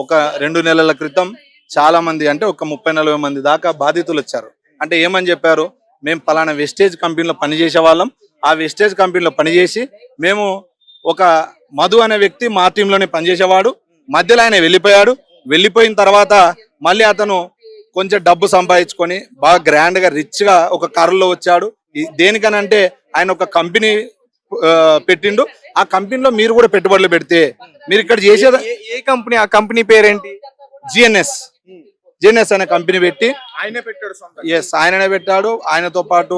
ఒక 2 నెలల క్రితం చాలా మంది అంటే ఒక 30-40 మంది దాకా బాధితులు వచ్చారు. అంటే ఏమని చెప్పారు, మేము పలానా వెస్టేజ్ కంపెనీలో పనిచేసే వాళ్ళం, ఆ వెస్టేజ్ కంపెనీలో పనిచేసి మేము ఒక మధు అనే వ్యక్తి మా టీంలోనే పనిచేసేవాడు, మధ్యలో ఆయన వెళ్ళిపోయాడు. వెళ్ళిపోయిన తర్వాత మళ్ళీ అతను కొంచెం డబ్బు సంపాదించుకొని బాగా గ్రాండ్ గా రిచ్ గా ఒక కారులో వచ్చాడు. దేనికనంటే ఆయన ఒక కంపెనీ పెట్టిండు. ఆ కంపెనీలో మీరు కూడా పెట్టుబడులు పెడితే మీరు ఇక్కడ చేసేది ఏ కంపెనీ? ఆ కంపెనీ పేరేంటి? జిఎన్ఎస్ జిఎన్ఎస్ అనే కంపెనీ పెట్టి ఆయనే పెట్టాడు సొంతంగా. ఎస్ ఆయననే పెట్టాడు. ఆయనతో పాటు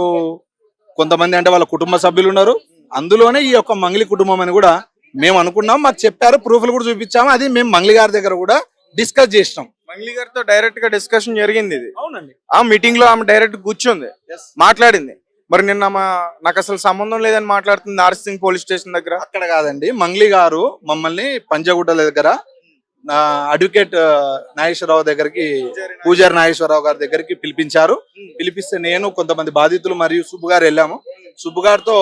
కొంతమంది అంటే వాళ్ళ కుటుంబ సభ్యులు ఉన్నారు. అందులోనే ఈ యొక్క మంగ్లీ కుటుంబం అని కూడా మేము అనుకున్నాం. మాకు చెప్పారు, ప్రూఫ్లు కూడా చూపించాము. అది మేము మంగ్లీ గారి దగ్గర కూడా డిస్కస్ చేసినాం. మంగ్లీ గారితో డైరెక్ట్ గా డిస్కషన్ జరిగింది ఇది. అవునండి. ఆ మీటింగ్ లో ఆమె డైరెక్ట్ కూర్చుంది, మాట్లాడింది. మరి నిన్న నాకు అసలు సంబంధం లేదని మాట్లాడుతుంది నార్సింగ్ పోలీస్ స్టేషన్ దగ్గర. అక్కడ కాదండి, మంగ్లీ గారు మమ్మల్ని పంజాగుట్ట దగ్గర అడ్వకేట్ నాగేశ్వరరావు దగ్గరికి, పూజారి నాగేశ్వరరావు గారి దగ్గరికి పిలిపించారు. పిలిపిస్తే నేను కొంతమంది బాధితులు మరియు సుబ్బు గారు వెళ్ళాము. సుబ్బు గారితో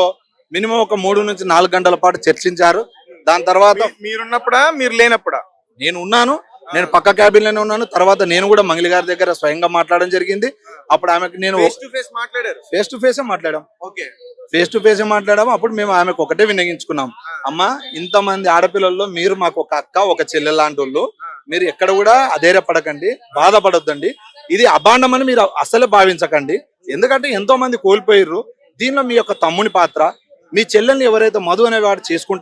మినిమం ఒక 3 నుంచి 4 గంటల పాటు చర్చించారు. దాని తర్వాత మీరున్నప్పుడా మీరు లేనప్పుడా? నేను ఉన్నాను, నేను పక్క క్యాబిన్ లోనే ఉన్నాను. తర్వాత నేను కూడా మంగ్లీ గారి దగ్గర స్వయంగా మాట్లాడడం జరిగింది. అప్పుడు ఆమెకు నేను ఫేస్ టు ఫేస్ మాట్లాడారు. ఫేస్ టు ఫేసే మాట్లాడాం. ఓకే, ఫేస్ టు ఫేస్ మాట్లాడాము. అప్పుడు మేము ఆమెకు ఒకటే విన్నగించుకున్నాం, అమ్మా ఇంతమంది ఆడపిల్లల్లో మీరు మాకు ఒక అక్క ఒక చెల్లె లాంటి వాళ్ళు, మీరు ఎక్కడ కూడా అధైర్యపడకండి, బాధపడొద్దండి. ఇది అభాండం అని మీరు అసలే భావించకండి. ఎందుకంటే ఎంతో మంది కోల్పోయిర్రు. దీనిలో మీ యొక్క తమ్ముని పాత్ర, మీ చెల్లెల్ని ఎవరైతే మధు అనేవాడు చేసుకుంటా